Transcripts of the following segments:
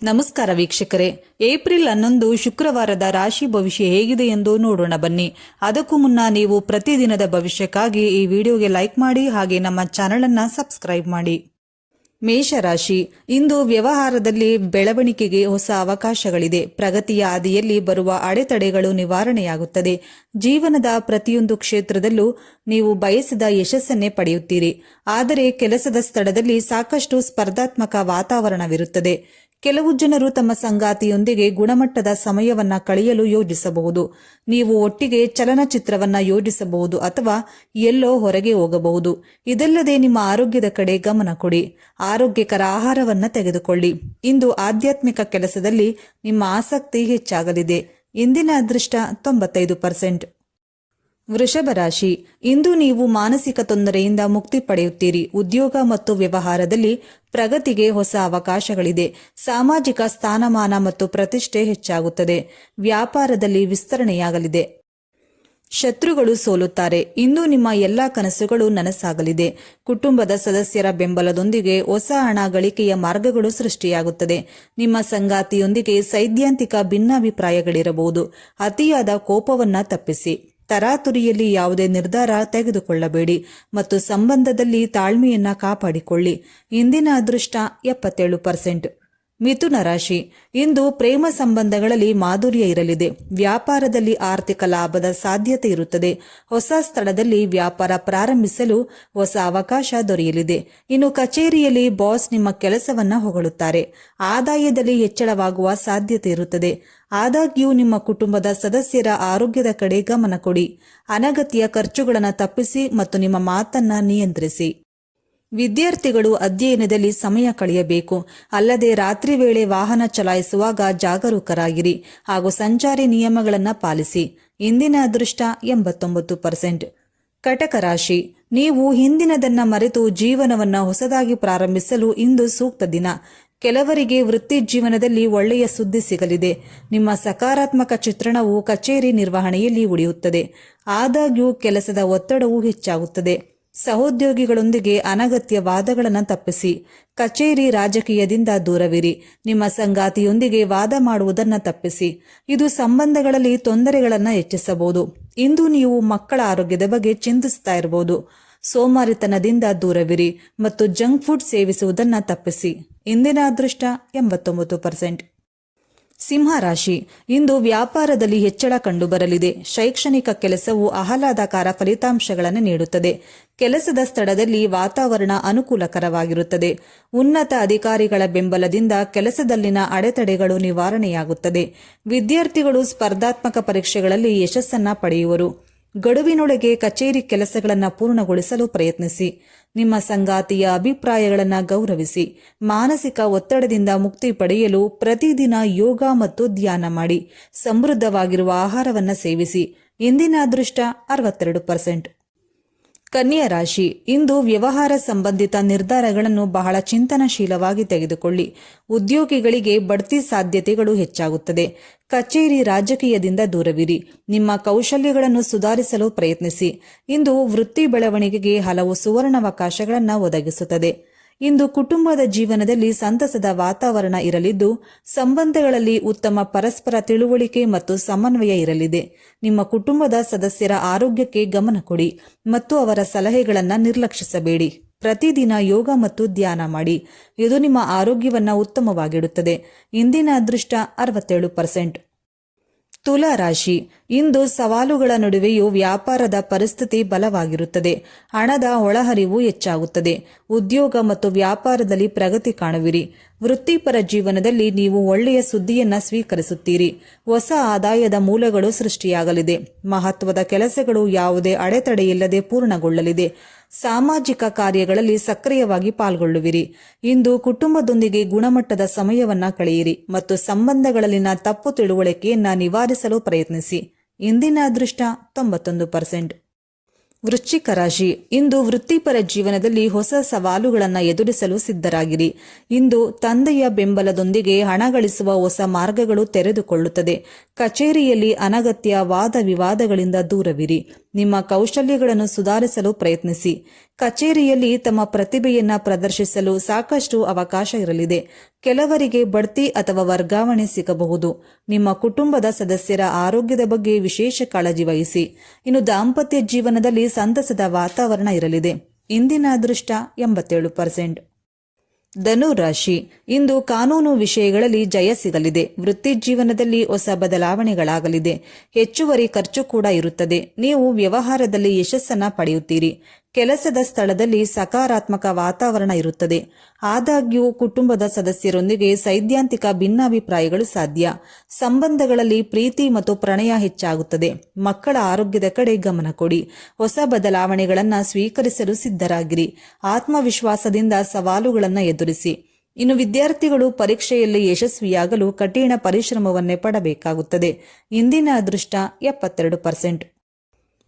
ನಮಸ್ಕಾರ ವೀಕ್ಷಕರೇ, ಏಪ್ರಿಲ್ 11 ಶುಕ್ರವಾರದ ರಾಶಿ ಭವಿಷ್ಯ ಹೇಗಿದೆ ಎಂದು ನೋಡೋಣ ಬನ್ನಿ. ಅದಕ್ಕೂ ಮುನ್ನ ನೀವು ಪ್ರತಿದಿನದ ಭವಿಷ್ಯಕ್ಕಾಗಿ ಈ ವಿಡಿಯೋಗೆ ಲೈಕ್ ಮಾಡಿ, ಹಾಗೆ ನಮ್ಮ ಚಾನೆಲ್ ಅನ್ನು ಸಬ್ಸ್ಕ್ರೈಬ್ ಮಾಡಿ. ಮೇಷರಾಶಿ, ಇಂದು ವ್ಯವಹಾರದಲ್ಲಿ ಬೆಳವಣಿಗೆಗೆ ಹೊಸ ಅವಕಾಶಗಳಿದೆ. ಪ್ರಗತಿಯ ಹಾದಿಯಲ್ಲಿ ಬರುವ ಅಡೆತಡೆಗಳು ನಿವಾರಣೆಯಾಗುತ್ತದೆ. ಜೀವನದ ಪ್ರತಿಯೊಂದು ಕ್ಷೇತ್ರದಲ್ಲೂ ನೀವು ಬಯಸಿದ ಯಶಸ್ಸನ್ನೇ ಪಡೆಯುತ್ತೀರಿ. ಆದರೆ ಕೆಲಸದ ಸ್ಥಳದಲ್ಲಿ ಸಾಕಷ್ಟು ಸ್ಪರ್ಧಾತ್ಮಕ ವಾತಾವರಣವಿರುತ್ತದೆ. ಕೆಲವು ಜನರು ತಮ್ಮ ಸಂಗಾತಿಯೊಂದಿಗೆ ಗುಣಮಟ್ಟದ ಸಮಯವನ್ನ ಕಳೆಯಲು ಯೋಜಿಸಬಹುದು. ನೀವು ಒಟ್ಟಿಗೆ ಚಲನಚಿತ್ರವನ್ನ ಯೋಜಿಸಬಹುದು ಅಥವಾ ಎಲ್ಲೋ ಹೊರಗೆ ಹೋಗಬಹುದು. ಇದಲ್ಲದೆ ನಿಮ್ಮ ಆರೋಗ್ಯದ ಕಡೆ ಗಮನ ಕೊಡಿ. ಆರೋಗ್ಯಕರ ಆಹಾರವನ್ನ ತೆಗೆದುಕೊಳ್ಳಿ. ಇಂದು ಆಧ್ಯಾತ್ಮಿಕ ಕೆಲಸದಲ್ಲಿ ನಿಮ್ಮ ಆಸಕ್ತಿ ಹೆಚ್ಚಾಗಲಿದೆ. ಇಂದಿನ ಅದೃಷ್ಟ 95%. ವೃಷಭ ರಾಶಿ, ಇಂದು ನೀವು ಮಾನಸಿಕ ತೊಂದರೆಯಿಂದ ಮುಕ್ತಿ ಪಡೆಯುತ್ತೀರಿ. ಉದ್ಯೋಗ ಮತ್ತು ವ್ಯವಹಾರದಲ್ಲಿ ಪ್ರಗತಿಗೆ ಹೊಸ ಅವಕಾಶಗಳಿದೆ. ಸಾಮಾಜಿಕ ಸ್ಥಾನಮಾನ ಮತ್ತು ಪ್ರತಿಷ್ಠೆ ಹೆಚ್ಚಾಗುತ್ತದೆ. ವ್ಯಾಪಾರದಲ್ಲಿ ವಿಸ್ತರಣೆಯಾಗಲಿದೆ. ಶತ್ರುಗಳು ಸೋಲುತ್ತಾರೆ. ಇಂದು ನಿಮ್ಮ ಎಲ್ಲಾ ಕನಸುಗಳು ನನಸಾಗಲಿದೆ. ಕುಟುಂಬದ ಸದಸ್ಯರ ಬೆಂಬಲದೊಂದಿಗೆ ಹೊಸ ಹಣ ಗಳಿಕೆಯ ಮಾರ್ಗಗಳು ಸೃಷ್ಟಿಯಾಗುತ್ತದೆ. ನಿಮ್ಮ ಸಂಗಾತಿಯೊಂದಿಗೆ ಸೈದ್ಧಾಂತಿಕ ಭಿನ್ನಾಭಿಪ್ರಾಯಗಳಿರಬಹುದು. ಅತಿಯಾದ ಕೋಪವನ್ನ ತಪ್ಪಿಸಿ. ತರಾತುರಿಯಲ್ಲಿ ಯಾವುದೇ ನಿರ್ಧಾರ ತೆಗೆದುಕೊಳ್ಳಬೇಡಿ ಮತ್ತು ಸಂಬಂಧದಲ್ಲಿ ತಾಳ್ಮೆಯನ್ನ ಕಾಪಾಡಿಕೊಳ್ಳಿ. ಇಂದಿನ ಅದೃಷ್ಟ 77%. ಮಿಥುನ ರಾಶಿ, ಇಂದು ಪ್ರೇಮ ಸಂಬಂಧಗಳಲ್ಲಿ ಮಾಧುರ್ಯ ಇರಲಿದೆ. ವ್ಯಾಪಾರದಲ್ಲಿ ಆರ್ಥಿಕ ಲಾಭದ ಸಾಧ್ಯತೆ ಇರುತ್ತದೆ. ಹೊಸ ಸ್ಥಳದಲ್ಲಿ ವ್ಯಾಪಾರ ಪ್ರಾರಂಭಿಸಲು ಹೊಸ ಅವಕಾಶ ದೊರೆಯಲಿದೆ. ಇನ್ನು ಕಚೇರಿಯಲ್ಲಿ ಬಾಸ್ ನಿಮ್ಮ ಕೆಲಸವನ್ನ ಹೊಗಳುತ್ತಾರೆ. ಆದಾಯದಲ್ಲಿ ಹೆಚ್ಚಳವಾಗುವ ಸಾಧ್ಯತೆ ಇರುತ್ತದೆ. ಆದಾಗ್ಯೂ ನಿಮ್ಮ ಕುಟುಂಬದ ಸದಸ್ಯರ ಆರೋಗ್ಯದ ಕಡೆ ಗಮನ ಕೊಡಿ. ಅನಗತ್ಯ ಖರ್ಚುಗಳನ್ನು ತಪ್ಪಿಸಿ ಮತ್ತು ನಿಮ್ಮ ಮಾತನ್ನ ನಿಯಂತ್ರಿಸಿ. ವಿದ್ಯಾರ್ಥಿಗಳು ಅಧ್ಯಯನದಲ್ಲಿ ಸಮಯ ಕಳೆಯಬೇಕು. ಅಲ್ಲದೆ ರಾತ್ರಿ ವೇಳೆ ವಾಹನ ಚಲಾಯಿಸುವಾಗ ಜಾಗರೂಕರಾಗಿರಿ ಹಾಗೂ ಸಂಚಾರಿ ನಿಯಮಗಳನ್ನು ಪಾಲಿಸಿ. ಇಂದಿನ ಅದೃಷ್ಟ 89%. ಕಟಕ ರಾಶಿ, ನೀವು ಹಿಂದಿನದನ್ನ ಮರೆತು ಜೀವನವನ್ನ ಹೊಸದಾಗಿ ಪ್ರಾರಂಭಿಸಲು ಇಂದು ಸೂಕ್ತ ದಿನ. ಕೆಲವರಿಗೆ ವೃತ್ತಿ ಜೀವನದಲ್ಲಿ ಒಳ್ಳೆಯ ಸುದ್ದಿ ಸಿಗಲಿದೆ. ನಿಮ್ಮ ಸಕಾರಾತ್ಮಕ ಚಿತ್ರಣವು ಕಚೇರಿ ನಿರ್ವಹಣೆಯಲ್ಲಿ ಉಳಿಯುತ್ತದೆ. ಆದಾಗ್ಯೂ ಕೆಲಸದ ಒತ್ತಡವೂ ಹೆಚ್ಚಾಗುತ್ತದೆ. ಸಹೋದ್ಯೋಗಿಗಳೊಂದಿಗೆ ಅನಗತ್ಯ ವಾದಗಳನ್ನು ತಪ್ಪಿಸಿ. ಕಚೇರಿ ರಾಜಕೀಯದಿಂದ ದೂರವಿರಿ. ನಿಮ್ಮ ಸಂಗಾತಿಯೊಂದಿಗೆ ವಾದ ಮಾಡುವುದನ್ನು ತಪ್ಪಿಸಿ. ಇದು ಸಂಬಂಧಗಳಲ್ಲಿ ತೊಂದರೆಗಳನ್ನು ಹೆಚ್ಚಿಸಬಹುದು. ಇಂದು ನೀವು ಮಕ್ಕಳ ಆರೋಗ್ಯದ ಬಗ್ಗೆ ಚಿಂತಿಸ್ತಾ ಇರಬಹುದು. ಸೋಮಾರಿತನದಿಂದ ದೂರವಿರಿ ಮತ್ತು ಜಂಕ್ ಫುಡ್ ಸೇವಿಸುವುದನ್ನು ತಪ್ಪಿಸಿ. ಇಂದಿನ ಅದೃಷ್ಟ 89%. ಸಿಂಹ ರಾಶಿ, ಇಂದು ವ್ಯಾಪಾರದಲ್ಲಿ ಹೆಚ್ಚಳ ಕಂಡುಬರಲಿದೆ. ಶೈಕ್ಷಣಿಕ ಕೆಲಸವು ಆಹ್ಲಾದಕರ ಫಲಿತಾಂಶಗಳನ್ನು ನೀಡುತ್ತದೆ. ಕೆಲಸದ ಸ್ಥಳದಲ್ಲಿ ವಾತಾವರಣ ಅನುಕೂಲಕರವಾಗಿರುತ್ತದೆ. ಉನ್ನತ ಅಧಿಕಾರಿಗಳ ಬೆಂಬಲದಿಂದ ಕೆಲಸದಲ್ಲಿನ ಅಡೆತಡೆಗಳು ನಿವಾರಣೆಯಾಗುತ್ತದೆ. ವಿದ್ಯಾರ್ಥಿಗಳು ಸ್ಪರ್ಧಾತ್ಮಕ ಪರೀಕ್ಷೆಗಳಲ್ಲಿ ಯಶಸ್ಸನ್ನ ಪಡೆಯುವರು. ಗಡುವಿನೊಳಗೆ ಕಚೇರಿ ಕೆಲಸಗಳನ್ನು ಪೂರ್ಣಗೊಳಿಸಲು ಪ್ರಯತ್ನಿಸಿ. ನಿಮ್ಮ ಸಂಗಾತಿಯ ಅಭಿಪ್ರಾಯಗಳನ್ನು ಗೌರವಿಸಿ. ಮಾನಸಿಕ ಒತ್ತಡದಿಂದ ಮುಕ್ತಿ ಪಡೆಯಲು ಪ್ರತಿದಿನ ಯೋಗ ಮತ್ತು ಧ್ಯಾನ ಮಾಡಿ. ಸಮೃದ್ಧವಾಗಿರುವ ಆಹಾರವನ್ನು ಸೇವಿಸಿ. ಇಂದಿನ ಅದೃಷ್ಟ 62%. ಕನ್ಯಾ ರಾಶಿ, ಇಂದು ವ್ಯವಹಾರ ಸಂಬಂಧಿತ ನಿರ್ಧಾರಗಳನ್ನು ಬಹಳ ಚಿಂತನಶೀಲವಾಗಿ ತೆಗೆದುಕೊಳ್ಳಿ. ಉದ್ಯೋಗಿಗಳಿಗೆ ಬಡ್ತಿ ಸಾಧ್ಯತೆಗಳು ಹೆಚ್ಚಾಗುತ್ತದೆ. ಕಚೇರಿ ರಾಜಕೀಯದಿಂದ ದೂರವಿರಿ. ನಿಮ್ಮ ಕೌಶಲ್ಯಗಳನ್ನು ಸುಧಾರಿಸಲು ಪ್ರಯತ್ನಿಸಿ. ಇಂದು ವೃತ್ತಿ ಬೆಳವಣಿಗೆಗೆ ಹಲವು ಸುವರ್ಣಾವಕಾಶಗಳನ್ನು ಒದಗಿಸುತ್ತದೆ. ಇಂದು ಕುಟುಂಬದ ಜೀವನದಲ್ಲಿ ಸಂತಸದ ವಾತಾವರಣ ಇರಲಿದ್ದು, ಸಂಬಂಧಗಳಲ್ಲಿ ಉತ್ತಮ ಪರಸ್ಪರ ತಿಳುವಳಿಕೆ ಮತ್ತು ಸಮನ್ವಯ ಇರಲಿದೆ. ನಿಮ್ಮ ಕುಟುಂಬದ ಸದಸ್ಯರ ಆರೋಗ್ಯಕ್ಕೆ ಗಮನ ಕೊಡಿ ಮತ್ತು ಅವರ ಸಲಹೆಗಳನ್ನು ನಿರ್ಲಕ್ಷಿಸಬೇಡಿ. ಪ್ರತಿದಿನ ಯೋಗ ಮತ್ತು ಧ್ಯಾನ ಮಾಡಿ. ಇದು ನಿಮ್ಮ ಆರೋಗ್ಯವನ್ನು ಉತ್ತಮವಾಗಿಡುತ್ತದೆ. ಇಂದಿನ ಅದೃಷ್ಟ 67%. ತುಲಾ ರಾಶಿ, ಇಂದು ಸವಾಲುಗಳ ನಡುವೆಯೂ ವ್ಯಾಪಾರದ ಪರಿಸ್ಥಿತಿ ಬಲವಾಗಿರುತ್ತದೆ. ಹಣದ ಒಳಹರಿವು ಹೆಚ್ಚಾಗುತ್ತದೆ. ಉದ್ಯೋಗ ಮತ್ತು ವ್ಯಾಪಾರದಲ್ಲಿ ಪ್ರಗತಿ ಕಾಣುವಿರಿ. ವೃತ್ತಿಪರ ಜೀವನದಲ್ಲಿ ನೀವು ಒಳ್ಳೆಯ ಸುದ್ದಿಯನ್ನ ಸ್ವೀಕರಿಸುತ್ತೀರಿ. ಹೊಸ ಆದಾಯದ ಮೂಲಗಳು ಸೃಷ್ಟಿಯಾಗಲಿದೆ. ಮಹತ್ವದ ಕೆಲಸಗಳು ಯಾವುದೇ ಅಡೆತಡೆಯಿಲ್ಲದೆ ಪೂರ್ಣಗೊಳ್ಳಲಿದೆ. ಸಾಮಾಜಿಕ ಕಾರ್ಯಗಳಲ್ಲಿ ಸಕ್ರಿಯವಾಗಿ ಪಾಲ್ಗೊಳ್ಳುವಿರಿ. ಇಂದು ಕುಟುಂಬದೊಂದಿಗೆ ಗುಣಮಟ್ಟದ ಸಮಯವನ್ನ ಕಳೆಯಿರಿ ಮತ್ತು ಸಂಬಂಧಗಳಲ್ಲಿನ ತಪ್ಪು ತಿಳುವಳಿಕೆಯನ್ನ ನಿವಾರಿಸಲು ಪ್ರಯತ್ನಿಸಿ. ಇಂದಿನ ಅದೃಷ್ಟ 91%. ವೃಶ್ಚಿಕ ರಾಶಿ, ಇಂದು ವೃತ್ತಿಪರ ಜೀವನದಲ್ಲಿ ಹೊಸ ಸವಾಲುಗಳನ್ನು ಎದುರಿಸಲು ಸಿದ್ಧರಾಗಿರಿ. ಇಂದು ತಂದೆಯ ಬೆಂಬಲದೊಂದಿಗೆ ಹಣ ಗಳಿಸುವ ಹೊಸ ಮಾರ್ಗಗಳು ತೆರೆದುಕೊಳ್ಳುತ್ತದೆ. ಕಚೇರಿಯಲ್ಲಿ ಅನಗತ್ಯ ವಾದ ವಿವಾದಗಳಿಂದ ದೂರವಿರಿ. ನಿಮ್ಮ ಕೌಶಲ್ಯಗಳನ್ನು ಸುಧಾರಿಸಲು ಪ್ರಯತ್ನಿಸಿ. ಕಚೇರಿಯಲ್ಲಿ ತಮ್ಮ ಪ್ರತಿಭೆಯನ್ನ ಪ್ರದರ್ಶಿಸಲು ಸಾಕಷ್ಟು ಅವಕಾಶ ಇರಲಿದೆ. ಕೆಲವರಿಗೆ ಬಡ್ತಿ ಅಥವಾ ವರ್ಗಾವಣೆ ಸಿಗಬಹುದು. ನಿಮ್ಮ ಕುಟುಂಬದ ಸದಸ್ಯರ ಆರೋಗ್ಯದ ಬಗ್ಗೆ ವಿಶೇಷ ಕಾಳಜಿ ವಹಿಸಿ. ಇನ್ನು ದಾಂಪತ್ಯ ಜೀವನದಲ್ಲಿ ಸಂತಸದ ವಾತಾವರಣ ಇರಲಿದೆ. ಇಂದಿನ ಅದೃಷ್ಟ 87%. ಧನು ರಾಶಿ, ಇಂದು ಕಾನೂನು ವಿಷಯಗಳಲ್ಲಿ ಜಯ ಸಿಗಲಿದೆ. ವೃತ್ತಿ ಜೀವನದಲ್ಲಿ ಹೊಸ ಬದಲಾವಣೆಗಳಾಗಲಿದೆ. ಹೆಚ್ಚುವರಿ ಖರ್ಚು ಕೂಡ ಇರುತ್ತದೆ. ನೀವು ವ್ಯವಹಾರದಲ್ಲಿ ಯಶಸ್ಸನ್ನ ಪಡೆಯುತ್ತೀರಿ. ಕೆಲಸದ ಸ್ಥಳದಲ್ಲಿ ಸಕಾರಾತ್ಮಕ ವಾತಾವರಣ ಇರುತ್ತದೆ. ಆದಾಗ್ಯೂ ಕುಟುಂಬದ ಸದಸ್ಯರೊಂದಿಗೆ ಸೈದ್ಧಾಂತಿಕ ಭಿನ್ನಾಭಿಪ್ರಾಯಗಳು ಸಾಧ್ಯ. ಸಂಬಂಧಗಳಲ್ಲಿ ಪ್ರೀತಿ ಮತ್ತು ಪ್ರಣಯ ಹೆಚ್ಚಾಗುತ್ತದೆ. ಮಕ್ಕಳ ಆರೋಗ್ಯದ ಕಡೆ ಗಮನ ಕೊಡಿ. ಹೊಸ ಬದಲಾವಣೆಗಳನ್ನು ಸ್ವೀಕರಿಸಲು ಸಿದ್ಧರಾಗಿರಿ. ಆತ್ಮವಿಶ್ವಾಸದಿಂದ ಸವಾಲುಗಳನ್ನು ಎದುರಿಸಿ. ಇನ್ನು ವಿದ್ಯಾರ್ಥಿಗಳು ಪರೀಕ್ಷೆಯಲ್ಲಿ ಯಶಸ್ವಿಯಾಗಲು ಕಠಿಣ ಪರಿಶ್ರಮವನ್ನೇ ಪಡಬೇಕಾಗುತ್ತದೆ. ಇಂದಿನ ಅದೃಷ್ಟ 72%.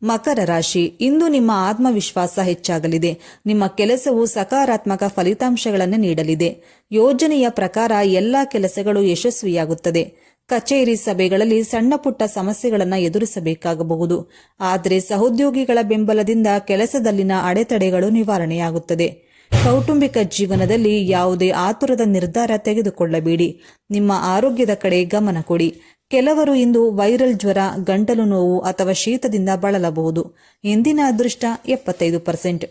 ಮಕರ ರಾಶಿ, ಇಂದು ನಿಮ್ಮ ಆತ್ಮವಿಶ್ವಾಸ ಹೆಚ್ಚಾಗಲಿದೆ. ನಿಮ್ಮ ಕೆಲಸವು ಸಕಾರಾತ್ಮಕ ಫಲಿತಾಂಶಗಳನ್ನು ನೀಡಲಿದೆ. ಯೋಜನೆಯ ಪ್ರಕಾರ ಎಲ್ಲ ಕೆಲಸಗಳು ಯಶಸ್ವಿಯಾಗುತ್ತದೆ. ಕಚೇರಿ ಸಭೆಗಳಲ್ಲಿ ಸಣ್ಣ ಪುಟ್ಟ ಸಮಸ್ಯೆಗಳನ್ನು ಎದುರಿಸಬೇಕಾಗಬಹುದು. ಆದರೆ ಸಹೋದ್ಯೋಗಿಗಳ ಬೆಂಬಲದಿಂದ ಕೆಲಸದಲ್ಲಿನ ಅಡೆತಡೆಗಳು ನಿವಾರಣೆಯಾಗುತ್ತದೆ. ಕೌಟುಂಬಿಕ ಜೀವನದಲ್ಲಿ ಯಾವುದೇ ಆತುರದ ನಿರ್ಧಾರ ತೆಗೆದುಕೊಳ್ಳಬೇಡಿ. ನಿಮ್ಮ ಆರೋಗ್ಯದ ಕಡೆ ಗಮನ ಕೊಡಿ. ಕೆಲವರು ಇಂದು ವೈರಲ್ ಜ್ವರ, ಗಂಟಲು ನೋವು ಅಥವಾ ಶೀತದಿಂದ ಬಳಲಬಹುದು. ಇಂದಿನ ಅದೃಷ್ಟ 75%.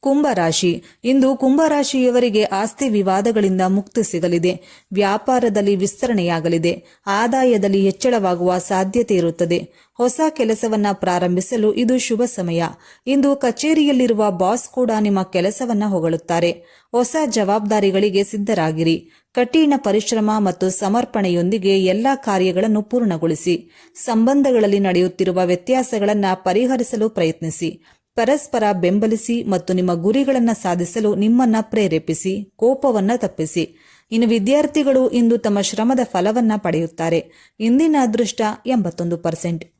ಕುಂಭರಾಶಿ, ಇಂದು ಕುಂಭರಾಶಿಯವರಿಗೆ ಆಸ್ತಿ ವಿವಾದಗಳಿಂದ ಮುಕ್ತಿ ಸಿಗಲಿದೆ. ವ್ಯಾಪಾರದಲ್ಲಿ ವಿಸ್ತರಣೆಯಾಗಲಿದೆ. ಆದಾಯದಲ್ಲಿ ಹೆಚ್ಚಳವಾಗುವ ಸಾಧ್ಯತೆ ಇರುತ್ತದೆ. ಹೊಸ ಕೆಲಸವನ್ನ ಪ್ರಾರಂಭಿಸಲು ಇದು ಶುಭ ಸಮಯ. ಇಂದು ಕಚೇರಿಯಲ್ಲಿರುವ ಬಾಸ್ ಕೂಡ ನಿಮ್ಮ ಕೆಲಸವನ್ನ ಹೊಗಳುತ್ತಾರೆ. ಹೊಸ ಜವಾಬ್ದಾರಿಗಳಿಗೆ ಸಿದ್ಧರಾಗಿರಿ. ಕಠಿಣ ಪರಿಶ್ರಮ ಮತ್ತು ಸಮರ್ಪಣೆಯೊಂದಿಗೆ ಎಲ್ಲಾ ಕಾರ್ಯಗಳನ್ನು ಪೂರ್ಣಗೊಳಿಸಿ. ಸಂಬಂಧಗಳಲ್ಲಿ ನಡೆಯುತ್ತಿರುವ ವ್ಯತ್ಯಾಸಗಳನ್ನು ಪರಿಹರಿಸಲು ಪ್ರಯತ್ನಿಸಿ. ಪರಸ್ಪರ ಬೆಂಬಲಿಸಿ ಮತ್ತು ನಿಮ್ಮ ಗುರಿಗಳನ್ನು ಸಾಧಿಸಲು ನಿಮ್ಮನ್ನ ಪ್ರೇರೇಪಿಸಿ. ಕೋಪವನ್ನ ತಪ್ಪಿಸಿ. ಇನ್ನು ವಿದ್ಯಾರ್ಥಿಗಳು ಇಂದು ತಮ್ಮ ಶ್ರಮದ ಫಲವನ್ನ ಪಡೆಯುತ್ತಾರೆ. ಇಂದಿನ ಅದೃಷ್ಟ 81%.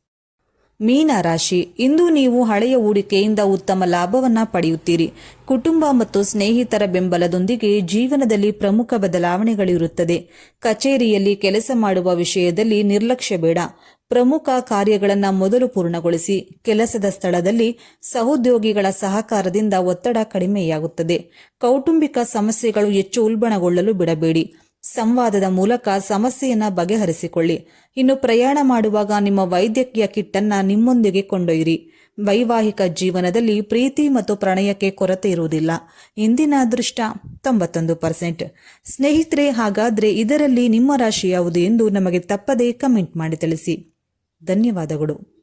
ಮೀನ ರಾಶಿ, ಇಂದು ನೀವು ಹಳೆಯ ಹೂಡಿಕೆಯಿಂದ ಉತ್ತಮ ಲಾಭವನ್ನ ಪಡೆಯುತ್ತೀರಿ. ಕುಟುಂಬ ಮತ್ತು ಸ್ನೇಹಿತರ ಬೆಂಬಲದೊಂದಿಗೆ ಜೀವನದಲ್ಲಿ ಪ್ರಮುಖ ಬದಲಾವಣೆಗಳಿರುತ್ತದೆ. ಕಚೇರಿಯಲ್ಲಿ ಕೆಲಸ ಮಾಡುವ ವಿಷಯದಲ್ಲಿ ನಿರ್ಲಕ್ಷ್ಯ ಬೇಡ. ಪ್ರಮುಖ ಕಾರ್ಯಗಳನ್ನು ಮೊದಲು ಪೂರ್ಣಗೊಳಿಸಿ. ಕೆಲಸದ ಸ್ಥಳದಲ್ಲಿ ಸಹೋದ್ಯೋಗಿಗಳ ಸಹಕಾರದಿಂದ ಒತ್ತಡ ಕಡಿಮೆಯಾಗುತ್ತದೆ. ಕೌಟುಂಬಿಕ ಸಮಸ್ಯೆಗಳು ಹೆಚ್ಚು ಉಲ್ಬಣಗೊಳ್ಳಲು ಬಿಡಬೇಡಿ. ಸಂವಾದದ ಮೂಲಕ ಸಮಸ್ಯೆಯನ್ನು ಬಗೆಹರಿಸಿಕೊಳ್ಳಿ. ಇನ್ನು ಪ್ರಯಾಣ ಮಾಡುವಾಗ ನಿಮ್ಮ ವೈದ್ಯಕೀಯ ಕಿಟ್ ಅನ್ನು ನಿಮ್ಮೊಂದಿಗೆ ಕೊಂಡೊಯ್ಯಿರಿ. ವೈವಾಹಿಕ ಜೀವನದಲ್ಲಿ ಪ್ರೀತಿ ಮತ್ತು ಪ್ರಣಯಕ್ಕೆ ಕೊರತೆ ಇರುವುದಿಲ್ಲ. ಇಂದಿನ ಅದೃಷ್ಟ 91%. ಸ್ನೇಹಿತರೆ, ಹಾಗಾದ್ರೆ ಇದರಲ್ಲಿ ನಿಮ್ಮ ರಾಶಿ ಯಾವುದು ಎಂದು ನಮಗೆ ತಪ್ಪದೇ ಕಮೆಂಟ್ ಮಾಡಿ ತಿಳಿಸಿ. ಧನ್ಯವಾದಗಳು.